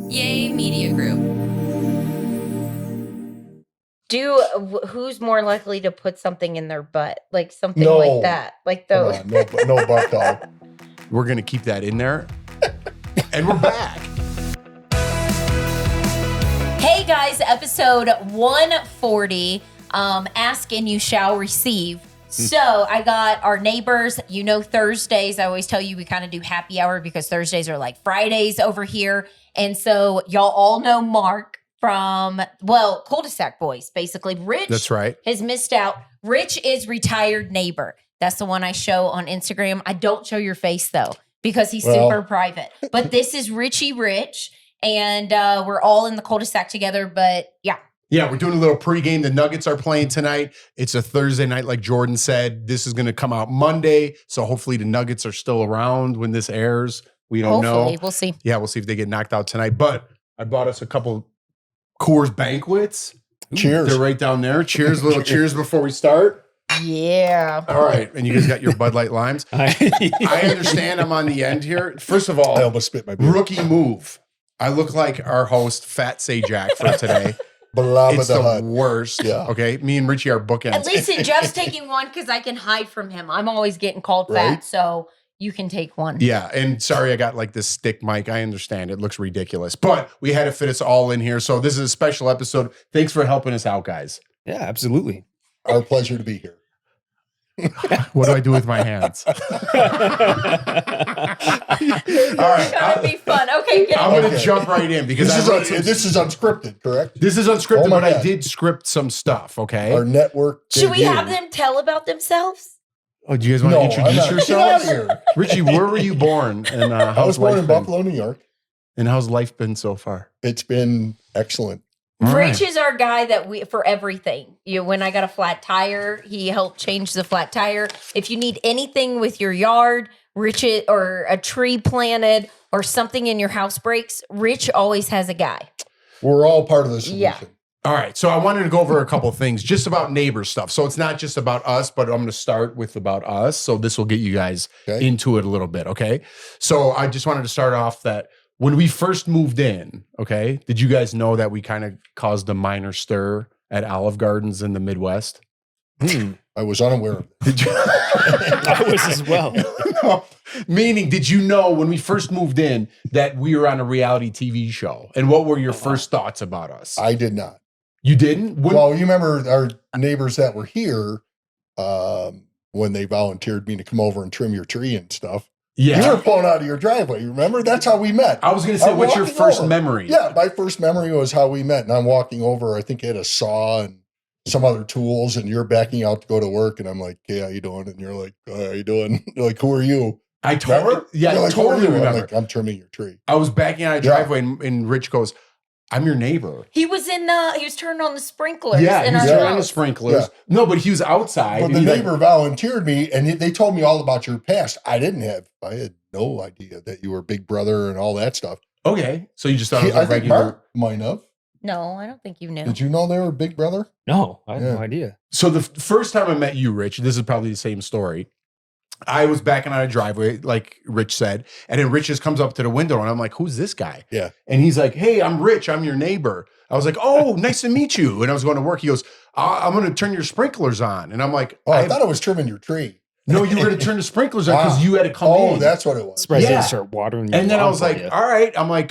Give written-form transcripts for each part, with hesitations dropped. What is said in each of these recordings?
Yay Media Group. Who's more likely to put something in their butt? Like something No. like that. Like those. No butt talk. We're going to keep that in there. And we're back. Hey guys, episode 140. Ask and you shall receive. So I got our neighbors, Thursdays. I always tell you we kind of do happy hour because Thursdays are like Fridays over here. And so y'all all know Mark from, Cul-de-Sac Boys, basically. Rich That's right. has missed out. Rich is retired neighbor. That's the one I show on Instagram. I don't show your face though, because he's super private. But this is Richie Rich. And we're all in the cul-de-sac together. But yeah. Yeah, we're doing a little pregame. The Nuggets are playing tonight. It's a Thursday night, like Jordan said. This is going to come out Monday. So hopefully the Nuggets are still around when this airs. We don't know. Hopefully, we'll see. Yeah, we'll see if they get knocked out tonight. But I bought us a couple Coors Banquets. Cheers. They're right down there. Cheers, little cheers before we start. Yeah. All right. And you guys got your Bud Light Limes. I understand I'm on the end here. First of all, I almost spit my beer. rookie move. I look like our host, Fat Sajak, for today. It's the worst. Yeah. Okay. Me and Richie are bookends. At least Jeff's taking one because I can hide from him. I'm always getting called fat, Right. so you can take one. Yeah. And sorry, I got like this stick mic. I understand. It looks ridiculous, but we had to fit us all in here. So this is a special episode. Thanks for helping us out, guys. Yeah, absolutely. Our pleasure to be here. What do I do with my hands? All right. Trying to be fun. Okay, get I'm it. going to jump right in because This is unscripted, correct? this is unscripted, Oh my but I God. did script some stuff. Okay. Our network. Should we debut. have them tell about themselves? Oh, do you guys want No, to introduce Get out of yourselves? here. Richie, where were you born? And I was born in Buffalo, New York. And how's life been so far? It's been excellent. All Rich right. is our guy for everything. When I got a flat tire, he helped change the flat tire. If you need anything with your yard, or a tree planted, or something in your house breaks, Rich always has a guy. We're all part of the solution. Yeah. All right. So I wanted to go over a couple of things just about neighbor stuff. So it's not just about us, but I'm going to start with about us. So this will get you guys Okay. into it a little bit. Okay. So I just wanted to start off that when we first moved in, okay, did you guys know that we kind of caused a minor stir at Olive Gardens in the Midwest? I was unaware of it. Did you? I was as well. No. Meaning, did you know when we first moved in that we were on a reality TV show? And what were your first thoughts about us? I did not. You didn't? Well, you remember our neighbors that were here when they volunteered me to come over and trim your tree and stuff. Yeah. You were pulling out of your driveway. You remember? That's how we met. I was going to say, I'm what's your walking first over. memory? Yeah, my first memory was how we met. And I'm walking over. I think it had a saw and some other tools. And you're backing out to go to work. And I'm like, hey, how you doing? And you're like, how you doing? You're like, who are you? I Remember? Yeah, You're I like, who are totally you? I'm remember. like, I'm trimming your tree. I was backing out of Yeah. driveway and Rich goes, I'm your neighbor. He was he was turning on the sprinklers. Yeah, in he's our turning on the house. sprinklers. Yeah. No, but he was outside. But and the he's like, neighbor volunteered me and they told me all about your past. I had no idea that you were Big Brother and all that stuff. okay. So you just thought it was I a think regular. Mark might have. No, I don't think you knew. Did you know they were Big Brother? No, I had Yeah. no idea. So the first time I met you, Rich, this is probably the same story. I was backing out of driveway, like Rich said, and then Rich just comes up to the window, and I'm like, "Who's this guy?" Yeah. And he's like, "Hey, I'm Rich. I'm your neighbor." I was like, "Oh, nice to meet you." And I was going to work. He goes, "I'm going to turn your sprinklers on," and I'm like, Oh, I thought it was trimming your tree. "No, you were going to turn the sprinklers on because Wow. you had to come Oh, in." that's what it was. Surprised they Yeah. didn't start watering. And then I lawn was for like, you. "All right." I'm like,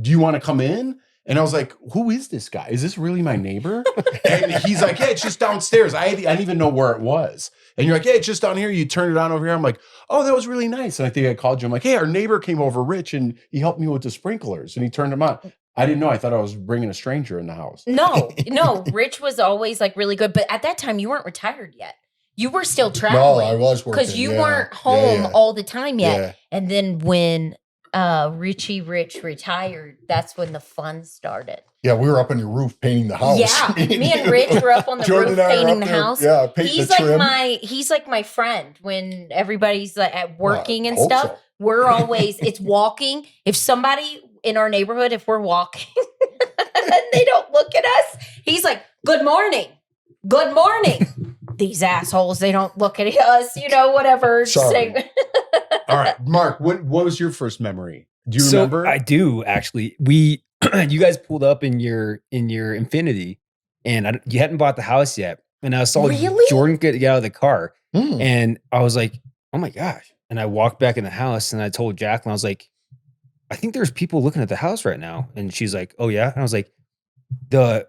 "Do you want to come in?" And I was like, "Who is this guy? Is this really my neighbor?" And he's like, "Yeah, it's just downstairs. I didn't even know where it was." And you're like, "Yeah, it's just down here. You turn it on over here." I'm like, "Oh, that was really nice." And I think I called you. I'm like, "Hey, our neighbor came over, Rich, and he helped me with the sprinklers, and he turned them on." I didn't know. I thought I was bringing a stranger in the house. No, Rich was always like really good. But at that time, you weren't retired yet. You were still No, traveling. I was working. Because you yeah. weren't home Yeah, all the time yet. yeah. And then when Richie Rich retired, that's when the fun started. Yeah, we were up on your roof painting the house. Yeah, me and Rich were up on the Jordan roof and I were painting up the there, house. Yeah, painting He's the trim. like my friend when everybody's like at working and hope stuff. so. We're always it's walking. If somebody in our neighborhood, if we're walking and they don't look at us, he's like, "Good morning, good morning." These assholes, they don't look at us, whatever. Sorry. Say- All right, Mark, what was your first memory? Do you So remember? I do actually. We you guys pulled up in your Infinity, and you hadn't bought the house yet. And I saw Really? Jordan get out of the car, Hmm. and I was like, "Oh my gosh!" And I walked back in the house, and I told Jacqueline, I was like, "I think there's people looking at the house right now." And she's like, "Oh yeah," and I was like, "The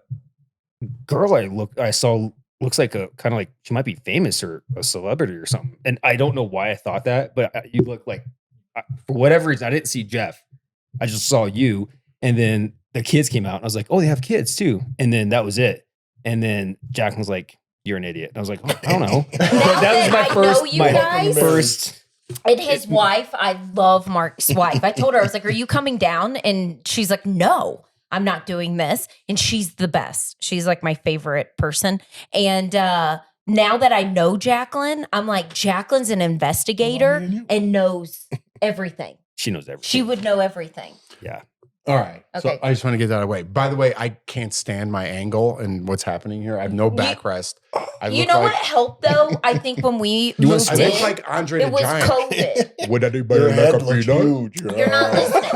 girl I saw looks like a kind of like she might be famous or a celebrity or something." And I don't know why I thought that, but you look like for whatever reason I didn't see Jeff. I just saw you, and then the kids came out, and I was like, "Oh, they have kids too." And then that was it. And then Jacqueline was like, "You're an idiot." And I was like, "I don't know." But that was that I know you guys- first. And his wife, I love Mark's wife. I told her, I was like, "Are you coming down?" And she's like, "No, I'm not doing this." And she's the best. She's like my favorite person. And now that I know Jacqueline, I'm like, Jacqueline's an investigator and knows everything. She knows everything. She would know everything. Yeah. All right. So Okay. I just want to get that out of the way. By the way, I can't stand my angle and what's happening here. I have no backrest. I You look know like, what helped though? I think when we You moved I wanna in, look like Andre the it was Giant. COVID. Would anybody Your like head a looks peanut? huge. You're not listening.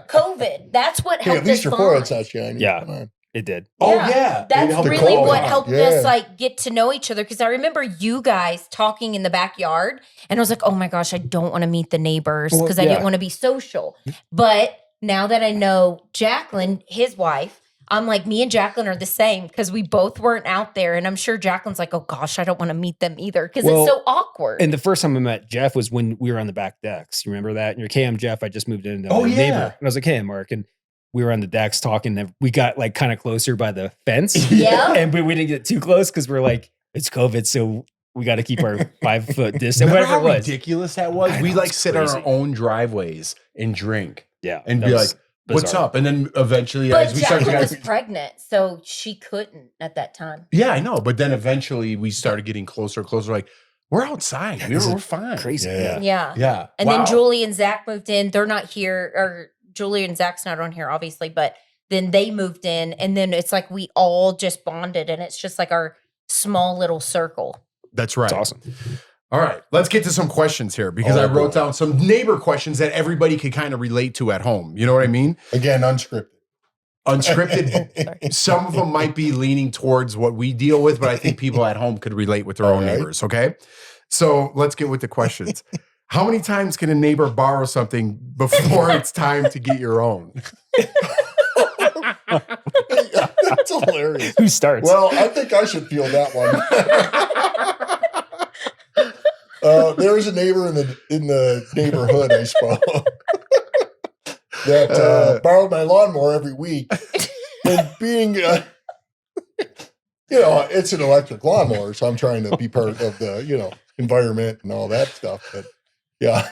COVID. That's what Hey, helped at least us your bond. forehead's not shiny. Yeah. Come on. It did. Oh, Yeah, yeah. It That's helped really cold what down. helped Yeah. us like get to know each other. Because I remember you guys talking in the backyard, and I was like, "Oh my gosh, I don't want to meet the neighbors Well, because I yeah. didn't want to be social." But now that I know Jacqueline, his wife, I'm like, me and Jacqueline are the same because we both weren't out there, and I'm sure Jacqueline's like, "Oh gosh, I don't want to meet them either because Well, it's so awkward." And the first time I met Jeff was when we were on the back decks. You remember that? And you're like, "Hey, I'm Jeff. I just moved in." Oh, my yeah. neighbor. And I was like, "Hey, I'm Mark." And we were on the decks talking. And we got like kind of closer by the fence. Yeah. And we didn't get too close because we're like, it's COVID. So we got to keep our 5 foot distance. Remember Whatever how it was. ridiculous that was? I We know, like it's sit on our crazy. own driveways and drink Yeah. and that be was like, "What's bizarre. up?" And then eventually, but as we started Jacqueline getting, was pregnant, so she couldn't at that time. yeah, I know. But then eventually we started getting closer and closer. Like, we're outside. This is We're fine. Crazy. Yeah. Yeah. Yeah. And Wow. then Julie and Zach moved in. They're not here, or Julie and Zach's not on here, obviously, but then they moved in. And then it's like we all just bonded, and it's just like our small little circle. That's right. It's awesome. All right, let's get to some questions here because Oh, I wrote boy. down some neighbor questions that everybody could kind of relate to at home. You know what I mean? Again, unscripted. Unscripted. Sorry. Some of them might be leaning towards what we deal with, but I think people at home could relate with their own All right. neighbors. Okay. So let's get with the questions. How many times can a neighbor borrow something before it's time to get your own? That's hilarious. Who starts? Well, I think I should feel that one. There was a neighbor in the neighborhood I spoke that borrowed my lawnmower every week. And being, it's an electric lawnmower, so I'm trying to be part of the, environment and all that stuff. But yeah,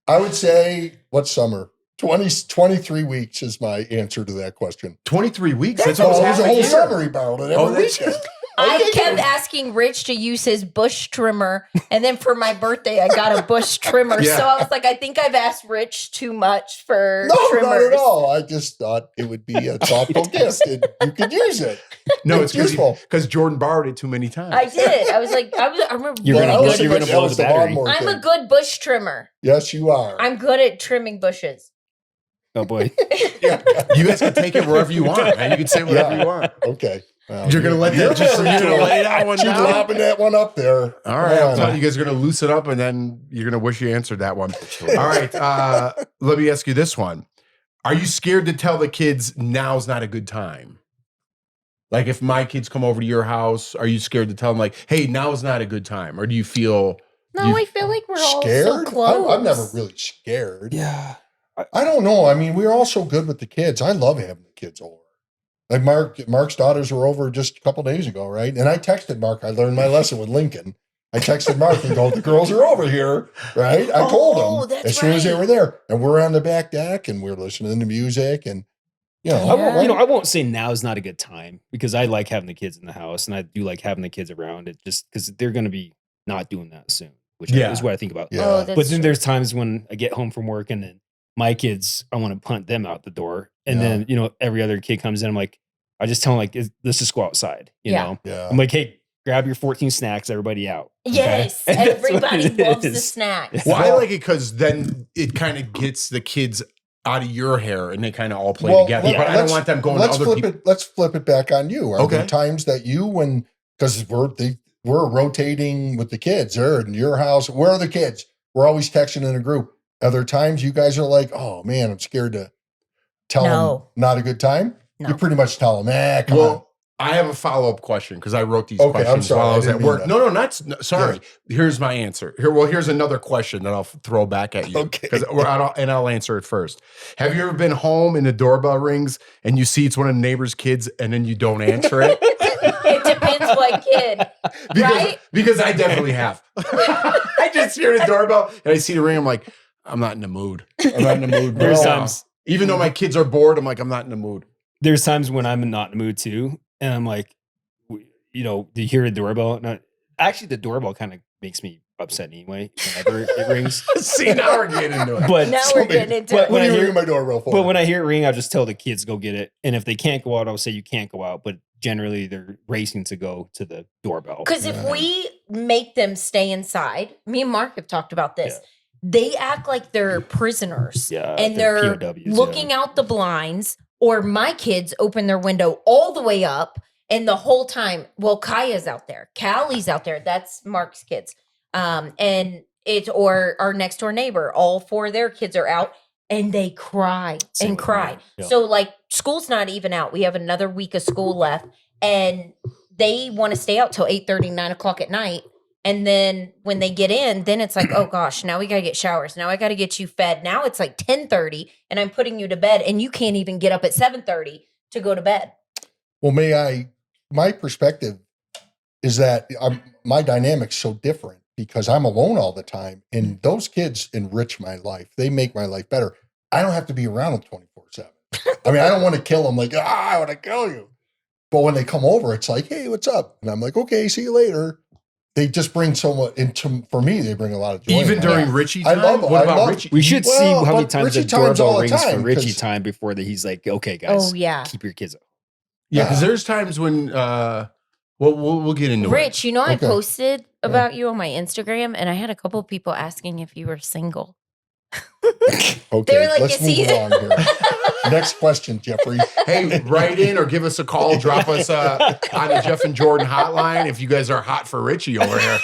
I would say what summer? 23 weeks is my answer to that question. 23 weeks? That's That's Well, what it was a half whole year. summer he borrowed it every Oh, that's- weekend. I kept asking Rich to use his bush trimmer. And then for my birthday, I got a bush trimmer. Yeah. So I was like, I think I've asked Rich too much for No, trimmers. not at all. I just thought it would be a thoughtful gift and you could use it. No, It's it's useful. because Jordan borrowed it too many times. I did. I was like, I'm a You're really gonna- good you're gonna bush blow was the battery. lawnmower I'm a thing. good bush trimmer. Yes, you are. I'm good at trimming bushes. Oh boy. Yeah. You guys can take it wherever you want, man. You can say whatever you want. Okay. Well, You're gonna let that just you're gonna lay that one She's down. lobbing that one up there. All right, Come I'm telling on. you guys are gonna loosen up, and then you're gonna wish you answered that one. All right, let me ask you this one: are you scared to tell the kids now's not a good time? Like, if my kids come over to your house, are you scared to tell them like, "Hey, now's not a good time," or do you feel? No, You- I feel like we're all Scared? so close. I'm never really scared. Yeah. I don't know. I mean, we're all so good with the kids. I love having the kids over. Like Mark's daughters were over just a couple days ago, right? And I texted Mark. I learned my lesson with Lincoln. I texted Mark and go, "The girls are over here," right? I told Oh, him that's as soon as they right. were there, and we're on the back deck and we're listening to music, and I won't say now is not a good time because I like having the kids in the house and I do like having the kids around. It just because they're going to be not doing that soon, which Yeah. is what I think about. Yeah. Oh, that's But then true. there's times when I get home from work and then my kids, I want to punt them out the door. And Yeah. then, every other kid comes in. I'm like, I just tell them like, let's just go outside. You Yeah. know, yeah. I'm like, hey, grab your 14 snacks, everybody out. okay?" Yes, And that's what everybody it loves the is. snacks. Well, I like it because then it kind of gets the kids out of your hair and they kind of all play Well, together. let- But I don't let's- want them going to Let's other flip people. it. Let's flip it back on you. Are there Okay. times that you because we're rotating with the kids. They're in your house. Where are the kids? We're always texting in a group. Are there times you guys are like, oh man, I'm scared to tell them No. not a good time? No. You pretty much tell them, come on. Well, I have a follow-up question because I wrote these Okay, I'm questions sorry, while I I was didn't at mean work. that. No, sorry. Here's my answer. Here's another question that I'll throw back at you. Okay. I'll answer it first. Have you ever been home and the doorbell rings and you see it's one of the neighbor's kids and then you don't answer it? It depends what kid. Right? Because I definitely have. I just hear the doorbell and I see the ring. I'm like, I'm not in the mood. I'm not in the mood. There's bro. times- Even though my kids are bored, I'm like, I'm not in the mood. There's times when I'm not in the mood too, and I'm like, do you hear a doorbell? No, actually, the doorbell kind of makes me upset anyway whenever it rings. See, now we're getting into it. But Now we're Somebody- getting into but it. What are when you I hear- ringing my doorbell for? But when I hear it ring, I'll just tell the kids go get it. And if they can't go out, I'll say you can't go out. But generally, they're racing to go to the doorbell. Because if we make them stay inside, me and Mark have talked about this. They act like they're prisoners. Yeah, And they're POWs, looking out the blinds, or my kids open their window all the way up, and the whole time, well, Kaya's out there, Callie's out there. That's Mark's kids. And it's or our next door neighbor, all four of their kids are out, and they cry Same and with cry. mine, yeah. So like school's not even out. We have another week of school left, and they want to stay out till 8:30, 9 o'clock at night. And then when they get in, then it's like, oh gosh, now we got to get showers. Now I got to get you fed. Now it's like 10:30 and I'm putting you to bed and you can't even get up at 7:30 to go to bed. Well, my perspective is that my dynamic's so different because I'm alone all the time and those kids enrich my life. They make my life better. I don't have to be around them 24/7. I mean, I don't want to kill them like, I want to kill you. But when they come over, it's like, hey, what's up? And I'm like, okay, see you later. They just bring so much for me, they bring a lot of joy. Even in my during life. Richie I time? love- What I about love- Richie? We should Well, see how many but times the Richie times all doorbell the rings time, for Richie 'cause- time before that he's like, okay, guys, Oh yeah. keep your kids up. Yeah, because there's times when we'll get into it. Rich, you know, I Okay. posted about you on my Instagram and I had a couple of people asking if you were single. Okay, They were like, let's is he- move along here. Next question, Jeffrey. Hey, write in or give us a call. Drop us on the Jeff and Jordan hotline if you guys are hot for Richie over here.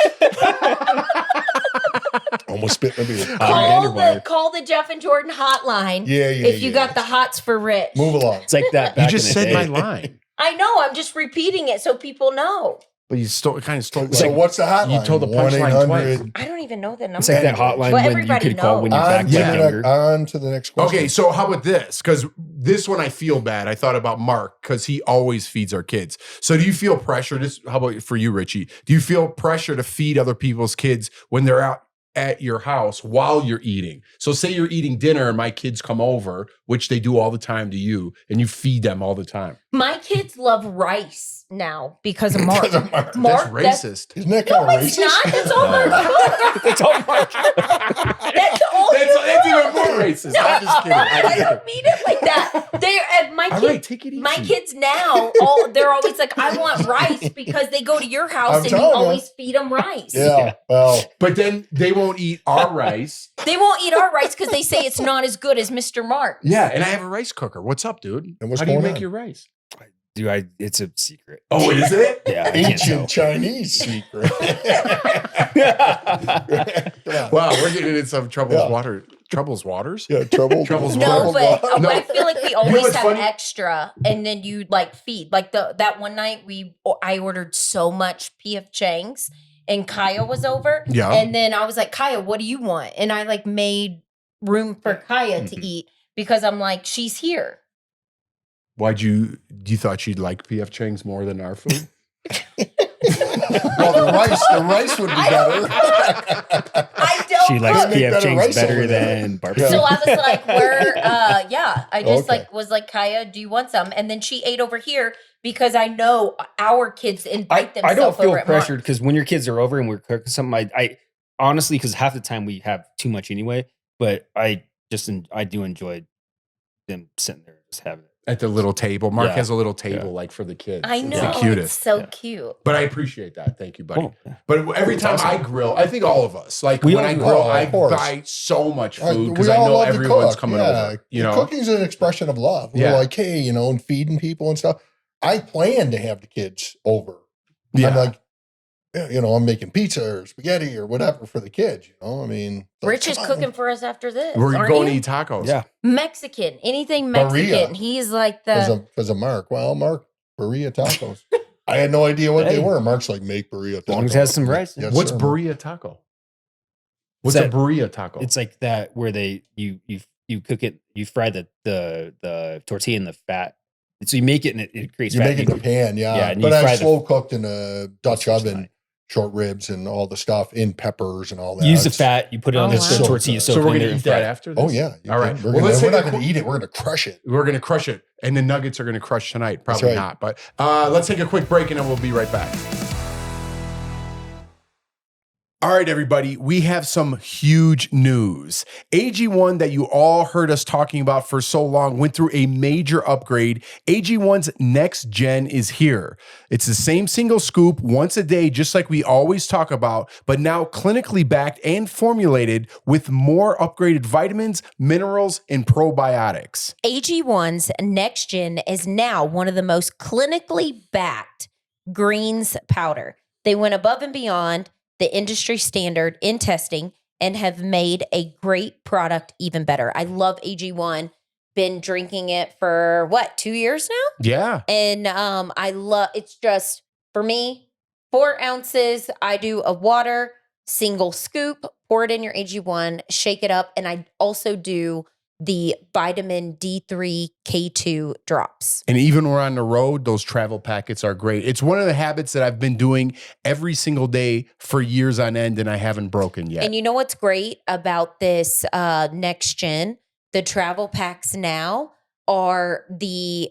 Almost spit in my beard. Call the Jeff and Jordan hotline Yeah. if you got the hots for Rich. Move along. It's like that. You Back just in the said day. my line. I know, I'm just repeating it so people know. But you kind of stole. So what's the hotline? You told the punchline twice. I don't even know the number. It's like that hotline Well, when you everybody could call when you're knows. back On, like younger. on to the next question. Okay, so how about this? Because this one I feel bad. I thought about Mark because he always feeds our kids. So do you feel pressure? How about for you, Richie? Do you feel pressure to feed other people's kids when they're out at your house while you're eating? So say you're eating dinner and my kids come over, which they do all the time to you, and you feed them all the time. My kids love rice now because of Mark. Because of Mark. Mark, That's racist. Isn't that No, kind of it's racist? not. That's all Mark. It's all Mark. That's all That's you even do. more racist. No, I'm just kidding. I don't mean it like that. They're my All kids. right, take it easy. My kids now, they're always like, I want rice because they go to your house I'm and you telling you. always feed them rice. Yeah. Well, But then they won't eat our rice. They won't eat our rice because they say it's not as good as Mr. Mark. Yeah, and I have a rice cooker. What's up, dude? And what's How do you going make on? your rice? Dude, it's a secret. Oh, is it? Yeah, I can't ancient tell. Chinese secret. Come on. Wow, we're getting into some troubles Yeah. water. Troubles waters? Yeah, trouble. Trouble's No, but No. I feel like we know always what's have funny? extra, and then you like feed. Like that one night I ordered so much PF Chang's, and Kaya was over. Yeah. And then I was like, Kaya, what do you want? And I like made room for Kaya to eat because I'm like, she's here. Do you thought she'd like PF Chang's more than our food? Well, the rice would be better. I don't. She likes They make PF better Chang's rice better over there. than barbecue. So I was like, I just Okay. was like, Kaya, do you want some? And then she ate over here because I know our kids invite I don't themselves feel over at Mark. pressured because when your kids are over and we're cooking something, I honestly, because half the time we have too much anyway, but I do enjoy them sitting there just having it. At the little table. Mark Yeah. has a little table like for the kids. I know. It's the It's cutest. so Yeah. cute. But I appreciate that. Thank you, buddy. Cool. Yeah. But every That's time awesome. I grill, I think all of us, like We when all I do. grill, Oh, I of course. buy so much food We because I all know love to everyone's cook. coming Yeah. over. You know, Cooking's an expression of love. We're Yeah. like, hey, and feeding people and stuff. I plan to have the kids over. yeah. I'm like, I'm making pizza or spaghetti or whatever for the kids. I mean, like, Rich is come on. cooking for us after this. We're aren't going to you? eat tacos. Yeah. Mexican, anything Mexican. Maria. He's like because of Mark. Well, Mark, burrito tacos. I had no idea what they Hey. were. Mark's like, make burrito tacos. long as it has some rice. Yes, What's sir. burrito taco? What's Is a that- burrito taco? It's like that where you cook it, you fry the tortilla in the fat. So you make it and it creates You fat. make it in the pan, Yeah, yeah. and But you I fry the- slow cooked in a Dutch That's oven, fine. short ribs and all the stuff in peppers and all that. You use the It's- fat, you put it on Oh, the wow. So tortilla, good. soak so it we're in going there to and eat that fry it. after this? Oh yeah. you All right. can. Well, We're let's take not a going to eat it. We're going to crush it. We're going to crush it. And the nuggets are going to crush tonight. Probably right. not. But let's take a quick break and then we'll be right back. All right, everybody, we have some huge news. AG1 that you all heard us talking about for so long went through a major upgrade. AG1's next gen is here. It's the same single scoop once a day, just like we always talk about, but now clinically backed and formulated with more upgraded vitamins, minerals, and probiotics. AG1's Next Gen is now one of the most clinically backed greens powder. They went above and beyond the industry standard in testing and have made a great product even better. I love AG1. Been drinking it for 2 years now? Yeah. And I love it's just for me, 4 ounces. I do a water, single scoop, pour it in your AG1, shake it up, and I also do the vitamin D3 K2 drops. And even when we're on the road, those travel packets are great. It's one of the habits that I've been doing every single day for years on end, and I haven't broken yet. And you know what's great about this Next Gen? The travel packs now are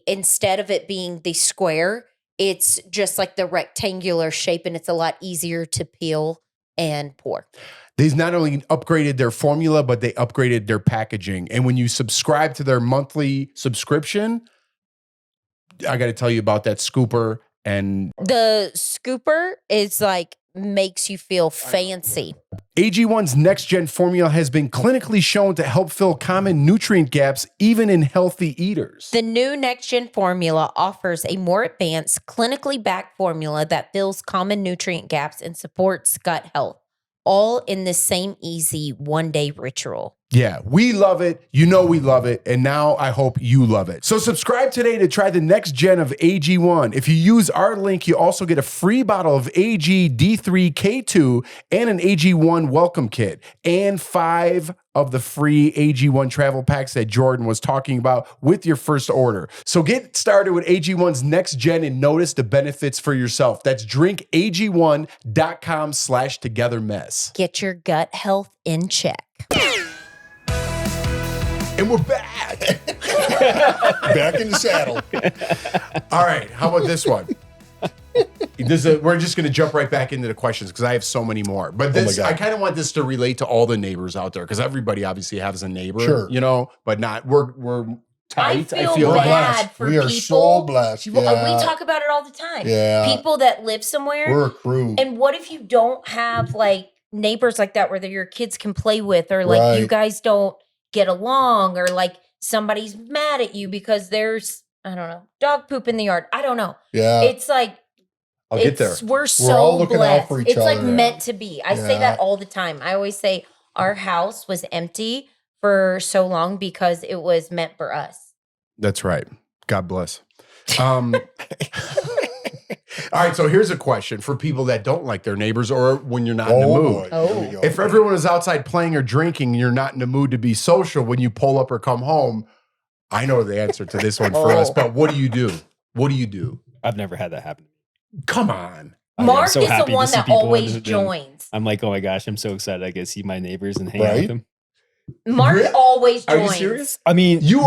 instead of it being the square, it's just like the rectangular shape, and it's a lot easier to peel and pour. They've not only upgraded their formula, but they upgraded their packaging. And when you subscribe to their monthly subscription, I got to tell you about that scooper. And The scooper is like makes you feel fancy. AG1's next gen formula has been clinically shown to help fill common nutrient gaps, even in healthy eaters. The new Next Gen formula offers a more advanced, clinically backed formula that fills common nutrient gaps and supports gut health, all in the same easy one-day ritual. Yeah, we love it. You know we love it. And now I hope you love it. So subscribe today to try the next gen of AG1. If you use our link, you also get a free bottle of AG D3K2 and an AG1 welcome kit and 5 of the free AG1 travel packs that Jordan was talking about with your first order. So get started with AG1's next gen and notice the benefits for yourself. That's drinkag1.com/togetherness. Get your gut health in check. And we're back. Back in the saddle. All right, how about this one? We're just going to jump right back into the questions because I have so many more. But this, my God. I kind of want this to relate to all the neighbors out there because everybody obviously has a neighbor, Sure. but not we're tight. I feel We're bad blessed. for We are people. so blessed. We Yeah. talk about it all the time. Yeah. People that live somewhere. We're a crew. And what if you don't have like neighbors like that where your kids can play with, or like you Right. guys don't get along, or like somebody's mad at you because there's, I don't know, dog poop in the yard. I don't know. Yeah. It's like, I'll get there. We're so all looking out blessed. for each It's like other. meant to be. I say Yeah. that all the time. I always say our house was empty for so long because it was meant for us. That's right. God bless. All right, so here's a question for people that don't like their neighbors or when you're not in the mood. boy. Here we go. If everyone is outside playing or drinking and you're not in the mood to be social when you pull up or come home, I know the answer to this one for us, but what do you do? What do you do? I've never had that happen. Come on. I'm Mark so is happy the to one see that people always and- joins. I'm like, oh my gosh, I'm so excited I get to see my neighbors and hang out with Right? them. Mark Really? always Are joins. you serious? I mean, You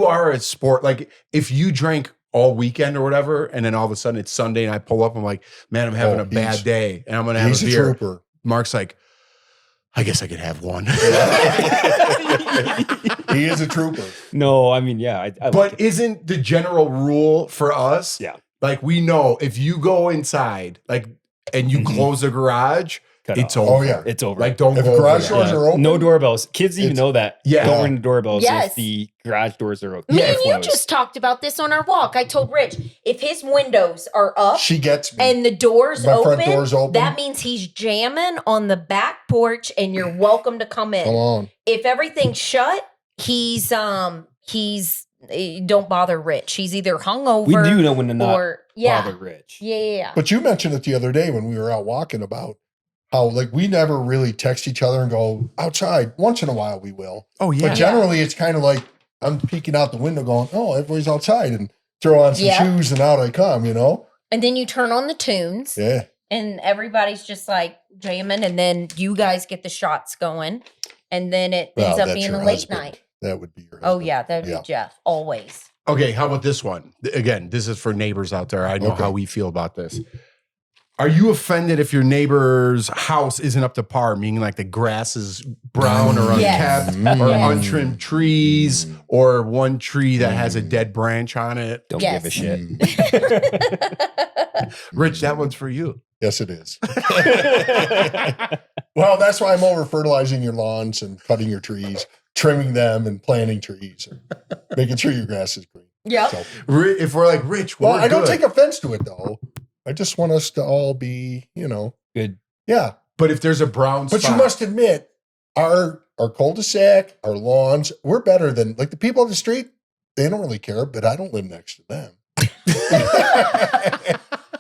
are a sport. Like if you drank all weekend or whatever, and then all of a sudden it's Sunday and I pull up, I'm like, man, I'm having Oh, a bad he's- day and I'm going to have He's a a beer. trooper. Mark's like, I guess I could have one. He is a trooper. No, I mean, yeah. I But like it. isn't the general rule for us? Yeah. Like we know if you go inside, like, and you close the garage, Cut it's off. over. Oh, yeah. It's over. Like don't If go over garage there. doors are open, No doorbells. Kids even It's- know that. Yeah. Don't ring the doorbells Yes. if the garage doors are open. Me Yeah, and you closed. just talked about this on our walk. I told Rich if his windows are up she gets me. and the door's My open, front door's open. that means he's jamming on the back porch, and you're welcome to come in. Come on. If everything's shut, he's don't bother Rich. He's either hungover. We do know when to not or yeah, bother Rich. yeah. But you mentioned it the other day when we were out walking about how like we never really text each other and go outside. Once in a while we will. Oh yeah. But generally it's kind of like I'm peeking out the window going, oh, everybody's outside, and throw on some Yeah. shoes and out I come, you know? And then you turn on the tunes, Yeah. and everybody's just like jamming, and then you guys get the shots going, and then it Well, ends up that's being your a late husband. night. That would be your Oh husband. yeah, that would Yeah. be Jeff always. Okay, how about this one? Again, this is for neighbors out there. I know Okay. how we feel about this. Are you offended if your neighbor's house isn't up to par, meaning like the grass is brown or Yes. unkept or Yes. untrimmed trees or one tree that has a dead branch on it? Don't Yes. give a shit. Rich, that one's for you. Yes, it is. Well, that's why I'm over fertilizing your lawns and cutting your trees, trimming them and planting trees and making sure your grass is green. Yep. So, If we're like, Rich, well, we're I don't good. take offense to it though. I just want us to all be, Good. yeah. But if there's a brown But spot, you must admit, our cul-de-sac, our lawns, we're better than like the people on the street. They don't really care, but I don't live next to them.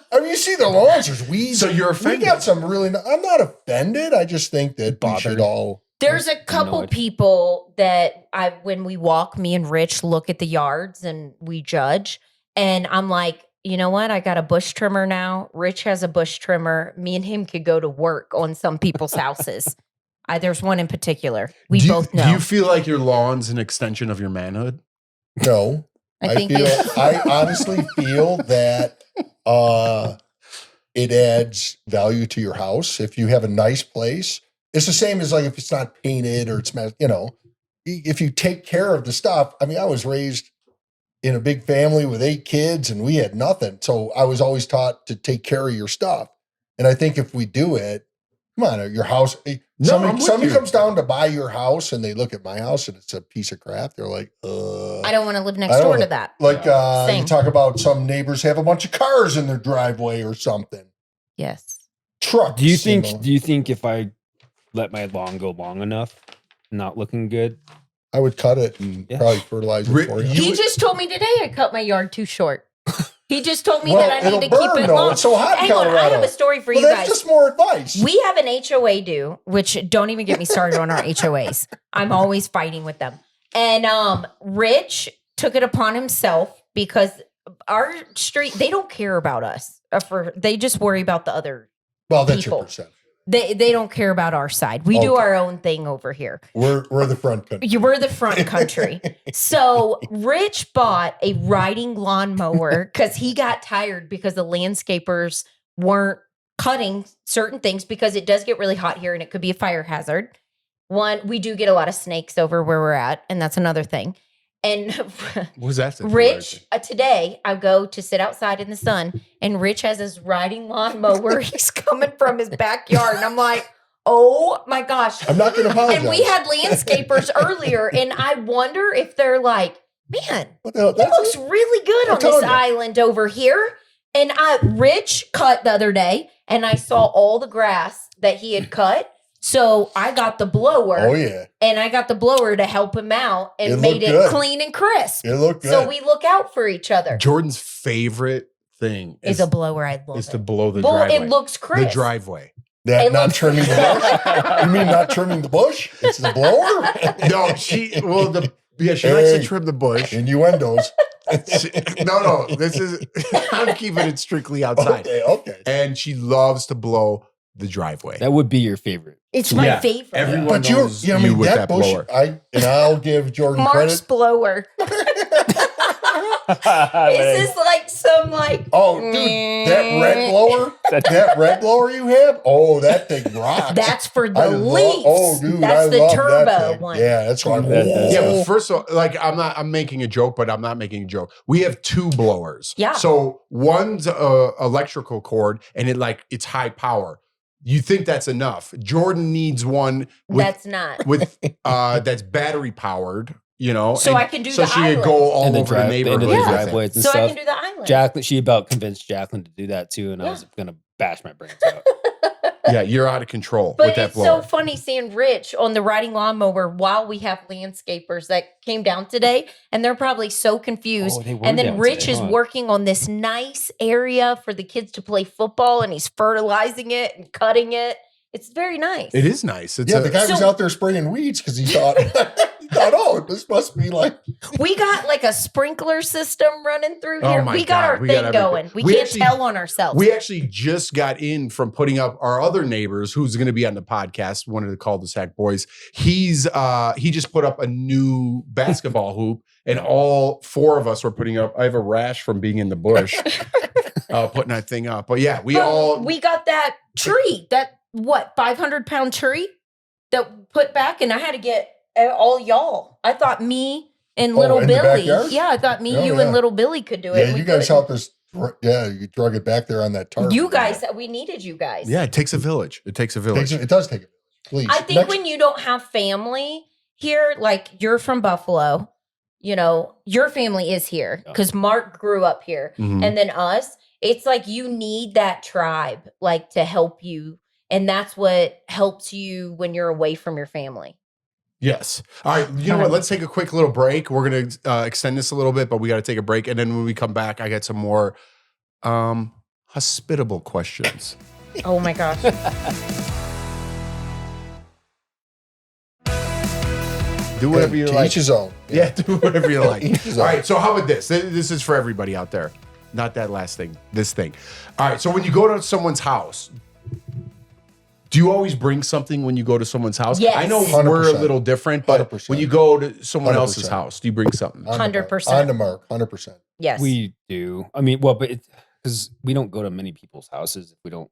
I mean, you see the lawns, there's weeds. So you're We offended. got some really. I'm not offended. I just think that we should Bothered. all. There's a couple Annoyed. people that when we walk, me and Rich look at the yards and we judge. And I'm like, you know what? I got a bush trimmer now. Rich has a bush trimmer. Me and him could go to work on some people's houses. There's one in particular. We both know. Do you feel like your lawn's an extension of your manhood? No, I think feel. it's- I honestly feel that it adds value to your house if you have a nice place. It's the same as like if it's not painted or it's if you take care of the stuff. I mean, I was raised in a big family with 8 kids and we had nothing. So I was always taught to take care of your stuff. And I think if we do it, come on, your house, I'm somebody with you. comes down to buy your house and they look at my house and it's a piece of crap. They're like, I don't want to live I next don't door know. to that. like you Same. talk about some neighbors have a bunch of cars in their driveway or something. Yes. Trucks. Do you think? know. Do you think if I let my lawn go long enough, not looking good? I would cut it and Yeah. probably fertilize it for you? He just told me today I cut my yard too short. He just told me Well, that I need to it'll keep burn, it though. long. It's so hot in Hang on, I Colorado. have a story for Well, you that's guys. just more advice. We have an HOA due, which don't even get me started on our HOAs. I'm always fighting with them. And Rich took it upon himself because our street, they don't care about us. They just worry about the other. Well, that's people. your percent. They don't care about our side. We do Okay. our own thing over here. We're the front country. You were the front country. So Rich bought a riding lawnmower because he got tired because the landscapers weren't cutting certain things because it does get really hot here and it could be a fire hazard. One, we do get a lot of snakes over where we're at, and that's another thing. And What was that? Rich, today I go to sit outside in the sun, and Rich has his riding lawnmower. He's coming from his backyard, and I'm like, oh my gosh. I'm not going to apologize. And we had landscapers earlier, and I wonder if they're like, man, What the hell? it looks really good I'm on this telling you. island over here. And Rich cut the other day, and I saw all the grass that he had cut. So I got the blower, Oh, yeah. and I got the blower to help him out and It made looked it good. clean and crisp. It looked good. So we look out for each other. Jordan's favorite thing Is a blower. I love is it. to blow the Well, driveway. it looks the crisp. driveway. That it not looks- trimming the bush? You mean not trimming the bush? It's the blower? No, she likes to Hey. trim the bush. Innuendos. No, this is I'm keeping it strictly outside. Okay. And she loves to blow the driveway. That would be your favorite. It's my Yeah, favorite. everyone But knows I you mean, with that that bush, blower. I'll give Jordan Mark's credit. blower. This is like so I'm like, Oh, dude, that red blower, that red blower you have, oh, that thing rocks. That's for the I Leafs. oh, dude, that's I the love turbo that thing. one. Yeah, that's right. That does. Yeah, but first of all, like I'm making a joke, but I'm not making a joke. We have 2 blowers. Yeah. So one's electrical cord and it's high power. You think that's enough. Jordan needs one That's not. with that's battery powered, you know. So and I can do so the she could island. go all And then over the drive neighborhood. into the Yeah. with it. driveways and So I stuff. can do the island. Jacqueline, she about convinced Jacqueline to do that too, and I Yeah. was gonna bash my brains out. Yeah, you're out of control But with that it's blower. so funny seeing Rich on the riding lawnmower while we have landscapers that came down today, and they're probably so confused. Oh, they were And then down Rich today, is huh? working on this nice area for the kids to play football, and he's fertilizing it and cutting it. It's very nice. It is nice. It's Yeah, the guy was So- out there spraying weeds because he thought, oh, this must be like. We got like a sprinkler system running through Oh here. my We got God, our we got thing everything. going. We We can't actually- tell on ourselves. We actually just got in from putting up our other neighbors who's going to be on the podcast, one of the Cul-de-Sac boys. He just put up a new basketball hoop and all 4 of us were putting up. I have a rash from being in the bush putting that thing up. But yeah, we got that tree, that 500-pound tree that put back, and I had to get all y'all. I thought me and little in the Billy. backyard? Yeah, I thought me, Oh, you, yeah. and little Billy could do it. Yeah, We you guys couldn't. helped us. Yeah, you drug it back there on that tarp. You guys, we needed you guys. it takes a village. It takes a village. It does take a village. Please. I think when you don't have family here, like you're from Buffalo, you know, your family is here because Mark grew up here. Mhm. And then us, it's like you need that tribe, like to help you. And that's what helps you when you're away from your family. Yes. All right. You know what? Let's take a quick little break. We're going to extend this a little bit, but we got to take a break. And then when we come back, I got some more hospitable questions. Oh my gosh. Do whatever you to like. each his own. Yeah, do whatever you like. Each his All own. right. So how about this? This is for everybody out there. Not that last thing. This thing. All right. So when you go to someone's house, do you always bring something when you go to someone's house? Yes. I know we're a 100%. little different, but 100%. when you go to someone else's 100%. house, do you bring something? 100%. On the mark, 100%. Yes. We do. I mean, well, but because we don't go to many people's houses if we don't,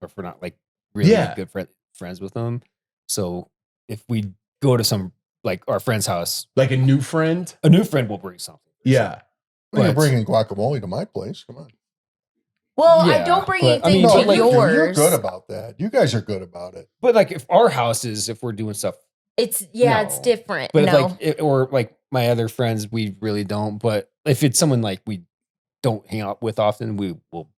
or if we're not like really Yeah. good friends with them. So if we go to some like our friend's house, Like a new friend? a new friend will bring something. Yeah. Well, you're But- bringing guacamole to my place. Come on. well, I Yeah, don't bring but, I anything mean, to but, like, Lincoln, you're yours. good about that. You guys are good about it. But like if our houses, if we're doing stuff, It's it's No. different. but no. if, like or like my other friends, we really don't. But if it's someone like we don't hang out with often, we will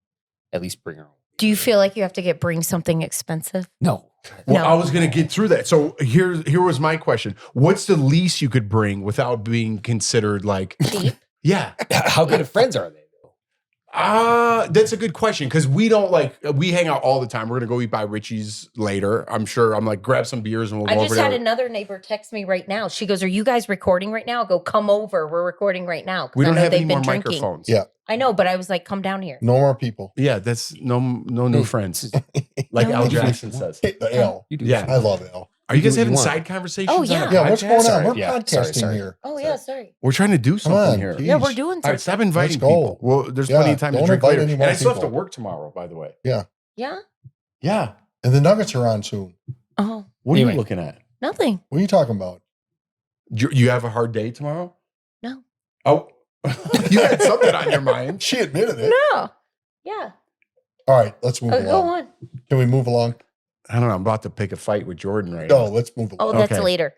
at least bring our own. Do you feel like you have to bring something expensive? No. Well, No. I was going to get through that. So here was my question. What's the least you could bring without being considered like, Cheap? yeah. How good of friends are they though? That's a good question because we hang out all the time. We're going to go eat by Richie's later. I'm sure. I'm like, grab some beers and we'll I go just over had there. another neighbor text me right now. She goes, "Are you guys recording right now?" I go, "Come over. We're recording right now." 'cause We I don't know have any they've more been drinking. microphones. Yeah. I know, but I was like, "Come down here." No more people. Yeah, that's no new friends. Like No Al new Jackson says. Hit the L. You do. Yeah. I love L. Are you guys do what you having want. side conversations? Oh, on a yeah. Yeah, what's podcast? going on? Sorry. We're Yeah, podcasting sorry. here. Oh yeah, sorry. We're trying to do something on, here. geez. Yeah, we're doing All right, something. stop inviting Let's go. people. Well, there's Yeah, plenty of time to don't drink invite later. any And more I still have to people. work tomorrow, by the way. Yeah. Yeah. And the Nuggets are on soon. Oh, What are Anyway. you looking at? nothing. What are you talking about? You have a hard day tomorrow? No. Oh, you had something on your mind. She admitted it. No. Yeah. All right, let's move Go along. on. Can we move along? I don't know. I'm about to pick a fight with Jordan right No, now. let's move Oh, along. that's Okay. later.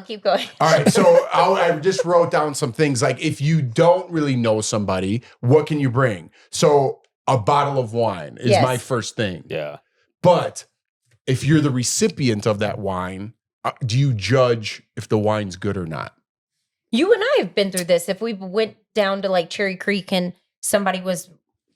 Keep going. All right. So I just wrote down some things like if you don't really know somebody, what can you bring? So a bottle of wine is Yes. my first thing. Yeah. But if you're the recipient of that wine, do you judge if the wine's good or not? You and I have been through this. If we went down to like Cherry Creek and somebody was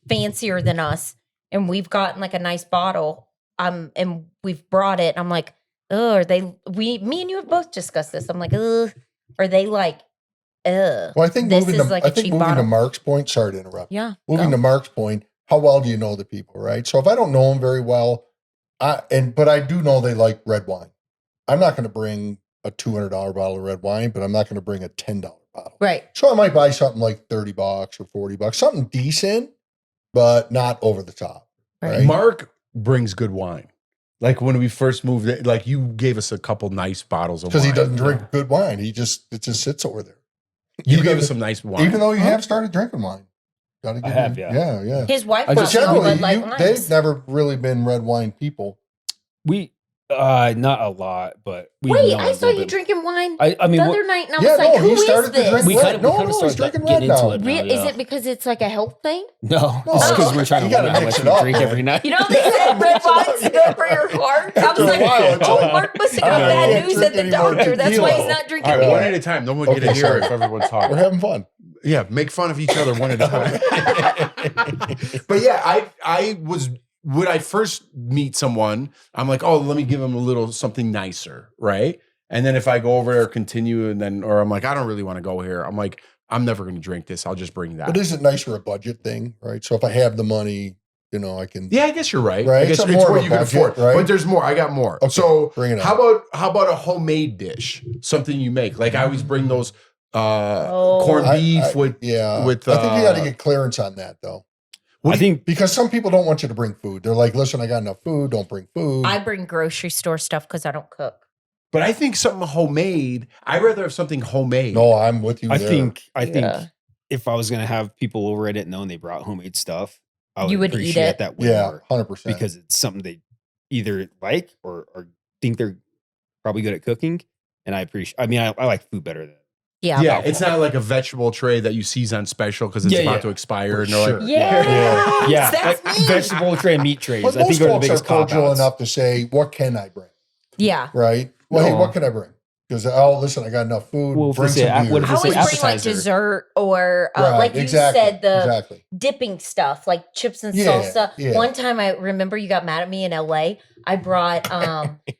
fancier than us and we've gotten like a nice bottle, and we've brought it, I'm like, oh, me and you have both discussed this. I'm like, ugh, are they like, ugh? Well, I think This moving is to like a I think cheap moving to bottle. Mark's point. Sorry to interrupt. Yeah. Moving go. to Mark's point, how well do you know the people, right? So if I don't know them very well, but I do know they like red wine. I'm not going to bring a $200 bottle of red wine, but I'm not going to bring a $10 bottle bottle. Right. So I might buy something like $30 or $40, something decent, but not over the top. Right. Mark brings good wine. Like when we first moved, like you gave us a couple nice bottles of wine. Because he doesn't drink good wine. It just sits over there. You gave us some nice wine. Even though you have started drinking wine. Gotta give I have, you- yeah. Yeah. His wife But brought me generally, Bud Light wines. they've never really been red wine people. We not a lot, but we Wait, know I a saw little you bit. drinking wine I mean, the what- other night, and I Yeah, was like, no, who he is started to this? drink we red. kind of No, kind no, of he's started drinking getting red into now. it. Now, Is yeah. it because it's like a health thing? No, No, it's because we're trying to you gotta limit how mix much it we up, drink man. every night. You know, they said red wine's good for your heart. I was After a like, while, it's oh, like, Mark must have I got don't bad wanna news drink at the any more doctor. That's why he's tequila. not drinking All right, Yeah. one beer. at a time. No one get Okay, to hear sorry. if everyone's We're talking. having fun. Yeah, make fun of each other one at a time. But yeah, I was when I first meet someone, I'm like, oh, let me give them a little something nicer, right? And then if I go over there, continue, and then or I'm like, I don't really want to go here. I'm like, I'm never going to drink this. I'll just bring that. But isn't it nicer a budget thing, right? So if I have the money, I can. Yeah, I guess you're right. Right, I guess it's it's more what of a you can budget, afford. right? But there's more. I got more. Okay, So bring it on. how about a homemade dish? Something you make. Like I always bring those Oh. corned beef with Yeah. with, I think you got to get clearance on that though, I think because some people don't want you to bring food. They're like, listen, I got enough food. Don't bring food. I bring grocery store stuff because I don't cook. But I think something homemade. I'd rather have something homemade. No, I'm with you. I there. think Yeah. if I was gonna have people over, I didn't know and they brought homemade stuff, I would, You would eat appreciate it? that way Yeah, more 100%. because it's something they either like or think they're probably good at cooking. And I appreciate. I mean, I like food better than. Yeah. Yeah, it's not like a vegetable tray that you seize on special because it's Yeah, about yeah. to expire. For And they're sure. like, Yeah. Yeah, That's like me. vegetable tray and meat trays. But I think most are the folks are biggest cordial cop-outs. enough to say, "What can I bring?" Yeah. Right? Well, hey, No. what can I bring? Because listen, I got enough food. Well, if bring they say, some beer. what if I they say always bring like appetizer? dessert or Right, like you exactly, said, the exactly. dipping stuff like chips and Yeah, salsa. yeah. One time I remember you got mad at me in LA. I brought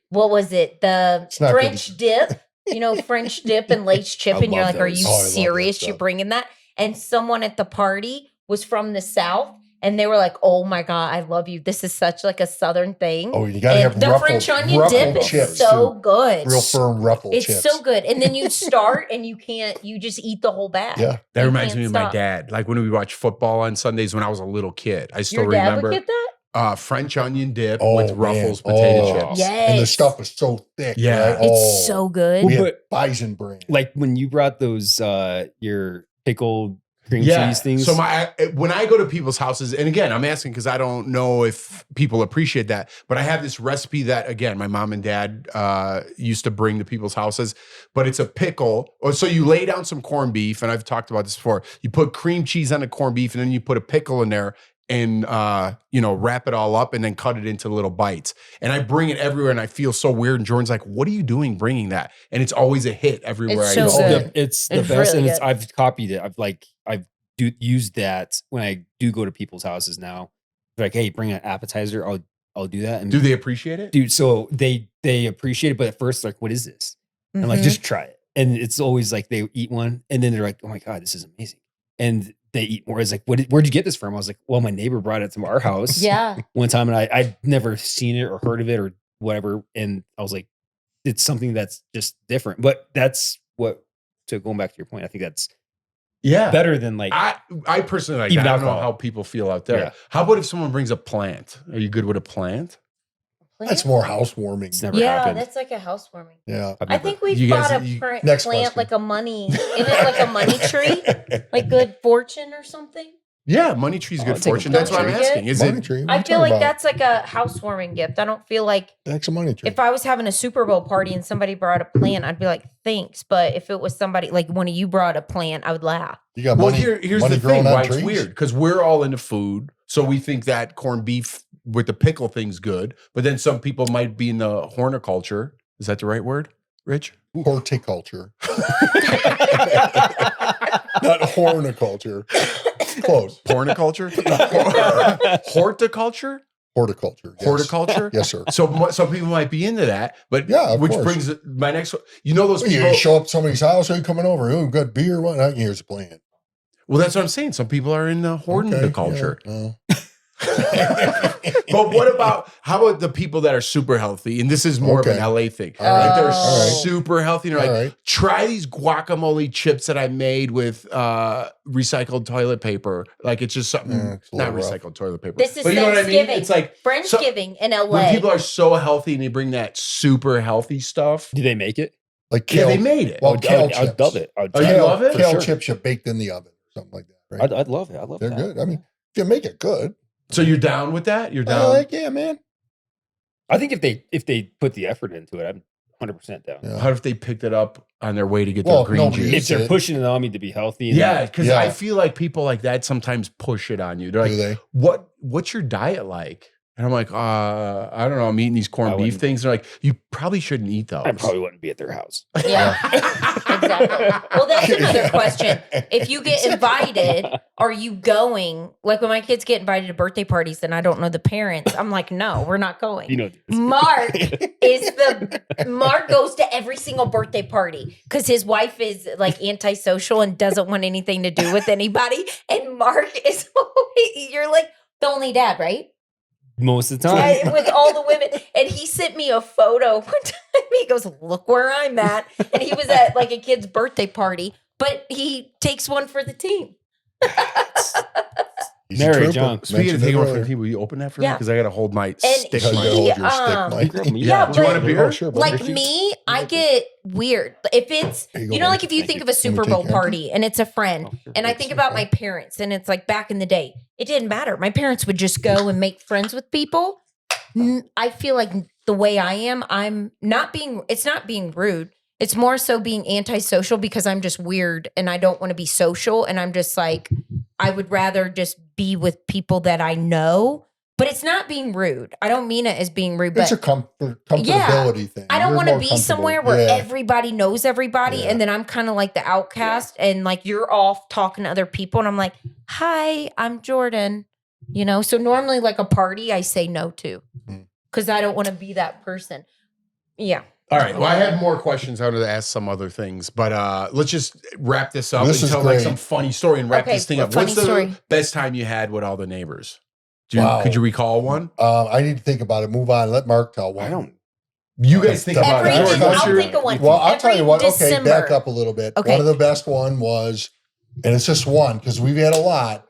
what was it? The It's not French dip. French dip and Lay's chip, I and you're love like, "Are those. you Oh, I love that serious? You're stuff. bringing that?" And someone at the party was from the South, and they were like, "Oh my god, I love you. This is such like a Southern thing." Oh, you got to And have the ruffled, French onion ruffled dip chips is so too. good. Real firm ruffled It's chips. so good. And then you start and you just eat the whole bag. Yeah. that You reminds can't me of stop. my dad. Like when we watch football on Sundays when I was a little kid. I still Your dad remember would get that? French onion dip Oh, with man. Ruffles potato Oh. chips. Yes. And the stuff is so thick. Yeah. Right? It's so good. We Well, had but- Bison brand. Like when you brought those your pickled cream cheese things. So when I go to people's houses, and again, I'm asking because I don't know if people appreciate that, but I have this recipe that again, my mom and dad used to bring to people's houses, but it's a pickle. So you lay down some corned beef, and I've talked about this before. You put cream cheese on the corned beef, and then you put a pickle in there and wrap it all up and then cut it into little bites. And I bring it everywhere and I feel so weird. And Jordan's like, what are you doing bringing that? And it's always a hit everywhere It's I so go. good. It's the It's best, really and good. I've copied it. I've used that when I do go to people's houses now. They're like, hey, bring an appetizer. I'll do that. And Do they appreciate it? dude, so they appreciate it, but at first, like, what is this? I'm like, Mhm. just try it. And it's always like they eat one, and then they're like, oh my god, this is amazing. And they eat more. It's like, where'd you get this from? I was like, well, my neighbor brought it to our house Yeah. one time, and I'd never seen it or heard of it or whatever. And I was like, it's something that's just different. But that's what. So going back to your point, I think that's Yeah. better than like I personally like Even that. I don't know alcohol. how people feel out there. Yeah. How about if someone brings a plant? Are you good with a plant? That's more housewarming. it's never Yeah, happened. that's like a housewarming. Yeah. I've I never- think we You guys- bought a you- Next plant question. like a money. Isn't it like a money tree? Like good fortune or something? Yeah, money tree's Oh, good I'll take a fortune. That's what I'm money tree. asking. Is Money it? tree. What I are you feel talking like about? that's like a housewarming gift. I don't feel like That's a money tree. if I was having a Super Bowl party and somebody brought a plant, I'd be like, thanks. But if it was somebody like one of you brought a plant, I would laugh. You got Well, money. here's money the growing thing. on Why it's trees? weird because we're all into food, so we think that corned beef with the pickle thing's good. But then some people might be in the horticulture. Is that the right word, Rich? Horticulture. Not horticulture. Close. Porniculture? Horticulture? Horticulture. Yes. Horticulture? Yes, sir. So some people might be into that, but Yeah, of which course. brings my next one. You know those Well, people. you show up to somebody's house, hey, coming over. Oh, got beer. What? Here's a plant. Well, that's what I'm saying. Some people are in the horticulture. Okay, yeah, But what about how about the people that are super healthy? And this is more of an LA thing. All right. Like they're All right. super healthy. And they're like, try these guacamole chips that I made with recycled toilet paper. Like it's just something, it's a not little rough. recycled toilet paper. This is but you know what I mean? Thanksgiving. It's like Friendsgiving in LA. when people are so healthy and they bring that super healthy stuff. Do they make it? Like kale, Yeah, they made it. Well, kale I'd chips. love it. I'd Oh, you Kale, love it? Kale For sure. chips you baked in the oven or something like that, right? I'd love it. I love They're that. good. I mean, if you make it good. So you're down with that? You're down? Like, yeah, man. I think if they put the effort into it, I'm 100% down. Yeah. How if they picked it up on their way to get Well, their green nobody juice? If they're it. pushing it on me to be healthy, and Yeah, because Yeah. I feel like people like that sometimes push it on you. They're Do like, they? what's your diet like? And I'm like, I don't know. I'm eating these I corned beef wouldn't- things. They're like, you probably shouldn't eat those. I probably wouldn't be at their house. Yeah, exactly. Well, that's another question. If you get invited, are you going? Like when my kids get invited to birthday parties and I don't know the parents, I'm like, no, we're not going. You know, Mark Mark goes to every single birthday party because his wife is like antisocial and doesn't want anything to do with anybody. And Mark is, you're like the only dad, right? most of the time. With all the women. And he sent me a photo one time. He goes, look where I'm at. And he was at like a kid's birthday party, but he takes one for the team. He's a Marriage, trooper. John. Speaking of Mentioned taking it one for the earlier. team, will you open that for me? Yeah. Because I got to hold my And stick. Because you mic. gotta hold your um, stick, Mike. Yeah, Do you want a but- beer? Oh, sure, buddy. Like me, I get weird. If it's, Here you go, you know, Mike. like if you Thank think you. of a Super take Bowl care of party and it's a friend, Oh, sure. and I think about my parents, and it's like back in the day, it didn't matter. My parents would just go and make friends with people. I feel like the way I am, I'm not being, it's not being rude. It's more so being antisocial because I'm just weird and I don't want to be social. And I'm just like, I would rather just be with people that I know, but it's not being rude. I don't mean it as being rude, It's but a comfortability thing. I don't You're want to more be comfortable. somewhere where Yeah. everybody knows everybody. Yeah. And then I'm kind of like the outcast and like you're off talking to other people. And I'm like, hi, I'm Jordan. You know, so normally like a party, I say no to because I don't want to be that person. Yeah. All right. Well, I have more questions. I wanted to ask some other things, but let's just wrap this up This and is tell like great. some funny story and wrap Okay, this thing a up. funny What's the story. best time you had with all the neighbors? Wow. Could you recall one? I need to think about it. Move on. Let Mark tell one. I don't. You guys think about Every, it. George, what's I'll your- think of one. Well, I'll tell Every you what. Okay, December. back up a little bit. Okay. One of the best one was, and it's just one because we've had a lot,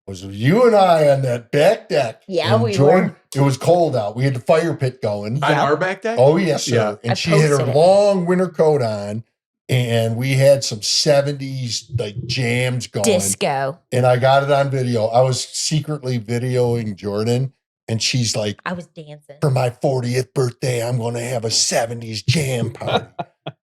was you and I on that back deck. Yeah, And we Jordan, were. It was cold out. We had the fire pit going. On our back deck? Oh, yes, sir. Yeah. And I she had her posted it. long winter coat on, and we had some 70s like jams going. Disco. And I got it on video. I was secretly videoing Jordan, and she's like, I was dancing. for my 40th birthday, I'm going to have a 70s jam party.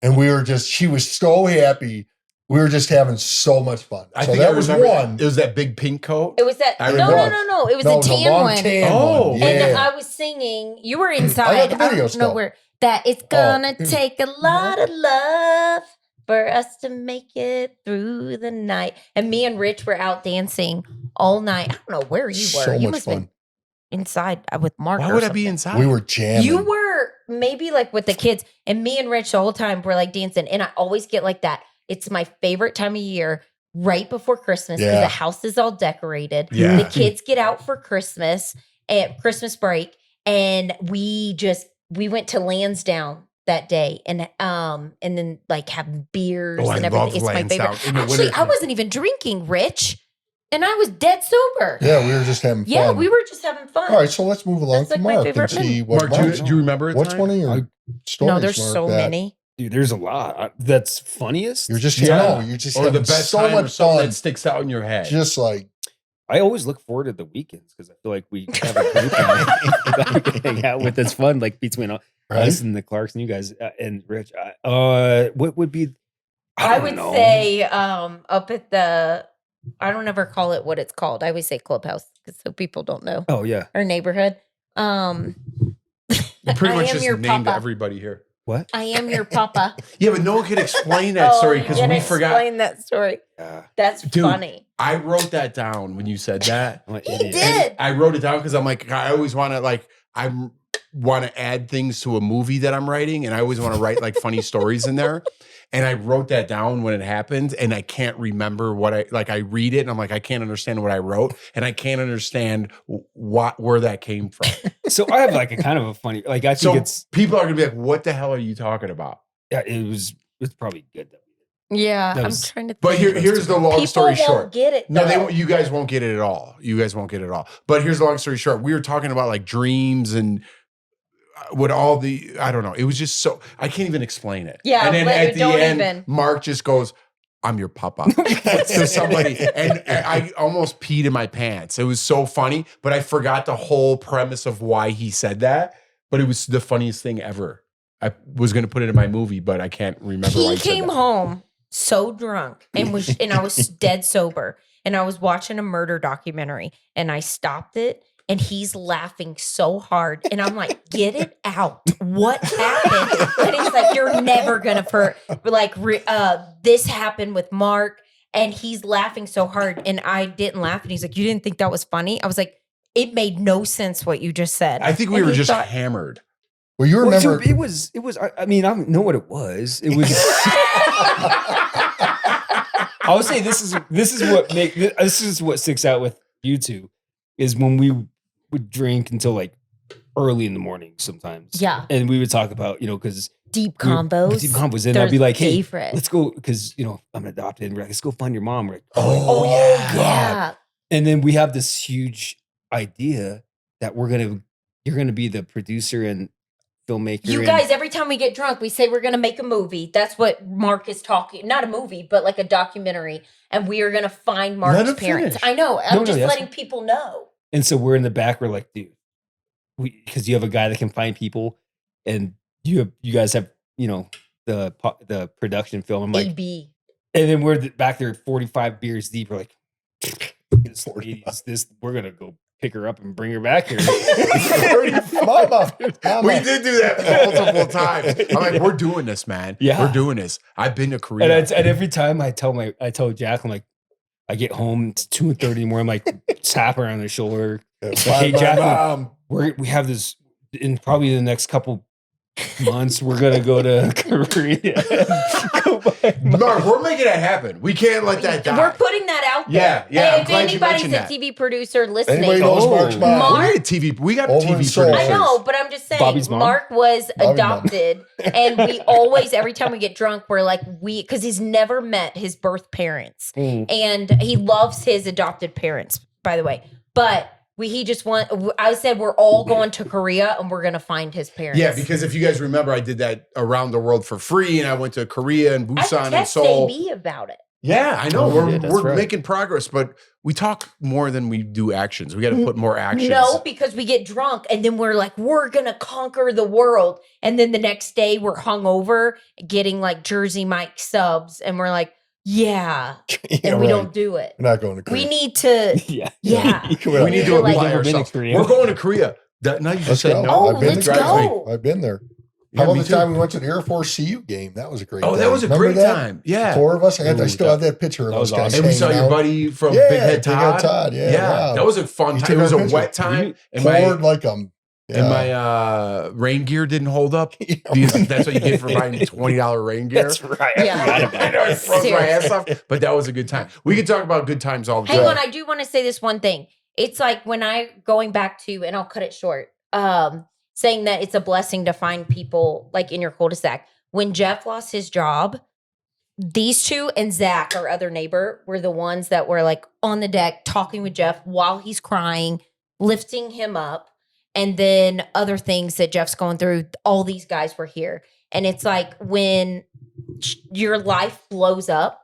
And we were just, she was so happy. We were just having so much fun. I so think that I was remember one. It was that big pink coat. It was that. I No. remember. It was No, a the tan long one. tan Oh. one. And Yeah. I was singing. You were inside. the video don't know still. where. That it's gonna Oh. take a lot of love for us to make it through the night. And me and Rich were out dancing all night. I don't know where you were. So You much must have fun. been inside with Mark. Why or would I be something. inside? We were jamming. You were maybe like with the kids, and me and Rich the whole time were like dancing. And I always get like that. It's my favorite time of year, right before Christmas, because Yeah. the house is all decorated. Yeah. The kids get out for Christmas at Christmas break, and we went to Lansdowne that day, and then like have beers Oh, I and love everything. It's my Lansdowne favorite. in the Actually, winter. I wasn't even drinking, Rich, and I was dead sober. Yeah, we were just having fun. Yeah, we were just having fun. All right, so let's move along That's to like my Mark and favorite see what Mark, Mark's- do you remember a what's time? one of your stories, No, there's Mark, so that many. Dude, there's a lot. That's funniest. You're just, Yeah. you're just Or the having best so time or much something fun. that sticks out in your head. Just like, I always look forward to the weekends because I feel like we have a group that we can hang out with. It's fun, like between right? us and the Clarks and you guys and Rich. What would be? I don't would know. say up at the, I don't ever call it what it's called. I always say clubhouse because so people don't know Oh yeah. our neighborhood. You pretty I much am just your named papa. everybody here. What? I am your papa. Yeah, but no one can explain that story because you we gotta forgot. Explain that story. Yeah. That's Dude, funny. I wrote that down when you said that. I'm an He idiot. did. I wrote it down because I'm like, I always want to want to add things to a movie that I'm writing, and I always want to write like funny stories in there. And I wrote that down when it happened, and I can't remember what I read it, and I'm like, I can't understand what I wrote, and I can't understand where that came from. So I have like a kind of a funny, like I think it's people are gonna be like, what the hell are you talking about? yeah, it's probably good though. Yeah, That I'm was- trying to think. But here's the long People story won't short. get it. No, though. you guys won't get it at all. You guys won't get it at all. But here's the long story short. We were talking about like dreams and what all the, I don't know. It was just so, I can't even explain it. Yeah, And then let- at the don't end, even. Mark just goes, I'm your papa to somebody. And I almost peed in my pants. It was so funny, but I forgot the whole premise of why he said that. But it was the funniest thing ever. I was going to put it in my movie, but I can't remember why He said came that. home so drunk and I was dead sober, and I was watching a murder documentary, and I stopped it, and he's laughing so hard, and I'm like, get it out. What happened? And he's like, you're never gonna this happened with Mark, and he's laughing so hard, and I didn't laugh, and he's like, you didn't think that was funny? I was like, it made no sense what you just said. I think we And were he just thought- hammered. Well, you Well, remember. so it was. I mean, I don't know what it was. It was. I would say this is what sticks out with you two is when we would drink until like early in the morning sometimes. Yeah. And we would talk about, because Deep combos. deep combos. And I'd be They're like, hey, favorite. let's go, because I'm adopted. And we're like, let's go find your mom. We're like, Oh, yeah. And then we have this huge idea that you're gonna be the producer and filmmaker. You and- guys, every time we get drunk, we say we're going to make a movie. That's what Mark is talking. Not a movie, but like a documentary. And we are going to find Let Mark's him parents. finish. I know. I'm No, just that's letting people know. And so we're in the back. We're like, dude, because you have a guy that can find people, and you guys have the production film. I'm like, AB. and then we're back there 45 beers deep. We're like, we're gonna go pick her up and bring her back here. Mama. We did do that multiple times. I'm like, we're doing this, man. Yeah. We're doing this. I've been to Korea. And every time I tell Jack, I'm like, I get home, it's 2:30 in the morning. I'm like, tap her on the shoulder. Hey, Jack, we have this in probably the next couple months. We're gonna go to Korea. Mark, we're making it happen. We can't let that die. We're putting that out there. Yeah, Hey, I'm if glad you anybody's mentioned a that. TV producer listening, Anybody knows Mark's mom? Mark- We got TV. We got Over in TV Seoul. producers. I know, but I'm just saying, Bobby's mom? Mark was Bobby's mom. adopted, and we always, every time we get drunk, we're like, because he's never met his birth parents, and he loves his adopted parents, by the way. But I said we're all going to Korea, and we're gonna find his parents. Yeah, because if you guys remember, I did that around the world for free, and I went to Korea and I Busan and text Seoul. AB about it. Yeah, I know. Oh, yeah, that's we're right. making progress, but we talk more than we do actions. We got to put more actions. No, because we get drunk and then we're like, we're gonna conquer the world. And then the next day we're hungover, getting like Jersey Mike subs, and we're like, yeah. And we don't do it. We're not going to Korea. We need to, Yeah. yeah. we need to Like- apply Never been to ourselves. Korea. We're going to Korea. Now you Let's just said go. no. Oh, I've been let's to Korea. go. I've been there. Yeah, How me about the too. time we went to the Air Force CU game? That was a great Oh, day. that was a Remember great that? time. Yeah. The 4 of us. I Ooh, still have that picture of that us was guys. awesome. And we saw hanging your out. buddy from Yeah, Big Head Big Head Todd. Todd, yeah, wow. That was a fun You time. took It was our a picture. wet time. And Poured my, like and my rain gear didn't hold up. Because that's what you get for buying $20 rain gear. That's right. Yeah. I forgot about I know I that. froze my ass off, but that was a good time. We could talk about good times all the Hang time. on, I do want to say this one thing. It's like when going back to, and I'll cut it short, saying that it's a blessing to find people like in your cul-de-sac. When Jeff lost his job, these two and Zach, our other neighbor, were the ones that were like on the deck talking with Jeff while he's crying, lifting him up, and then other things that Jeff's going through. All these guys were here. And it's like when your life blows up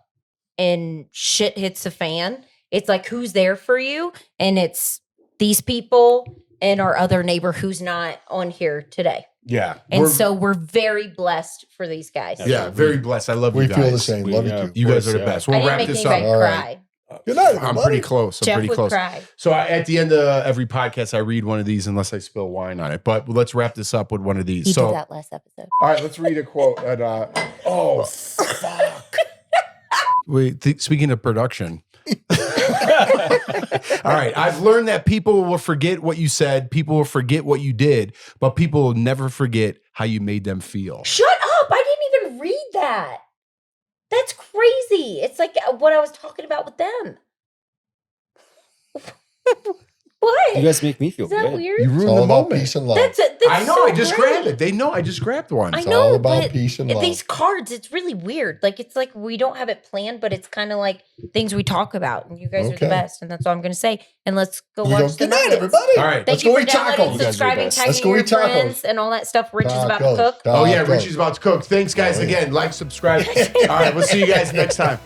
and shit hits the fan, it's like, who's there for you? And it's these people and our other neighbor who's not on here today. Yeah. And so we're very blessed for these guys. Yeah, very blessed. I love We you guys. feel the same. Love you Yeah. too. You guys are the Yeah. best. I We'll didn't wrap make this anybody up. All cry. right. Good night, I'm everybody. pretty close. Jeff pretty would close. cry. So at the end of every podcast, I read one of these unless I spill wine on it. But let's wrap this up with one of these. He So did that last episode. all right, let's read a quote. Oh, fuck. Wait, speaking of production. All right. I've learned that people will forget what you said, people will forget what you did, but people will never forget how you made them feel. Shut up. I didn't even read that. That's crazy. It's like what I was talking about with them. What? You guys make me feel Is that good. weird? You It's ruined all the about moment. peace and love. That's I know. so I just great. grabbed it. They know. I just grabbed one. I It's know, all about but peace and love. these cards, it's really weird. Like it's like we don't have it planned, but it's kind of like things we talk about, and you guys are the Okay. best, and that's all I'm going to say. And let's go We watch go, the good night, Nuggets. everybody. All right. Thank Let's you go for eat downloading, tacos. You guys are the subscribing, best. Let's tagging go your eat tacos. friends, and all that stuff. Rich is about to Tacos. cook. Oh yeah, Tacos. Richie's about to cook. Thanks, guys. Oh, yeah. Again, like, subscribe. All right, we'll see you guys next time.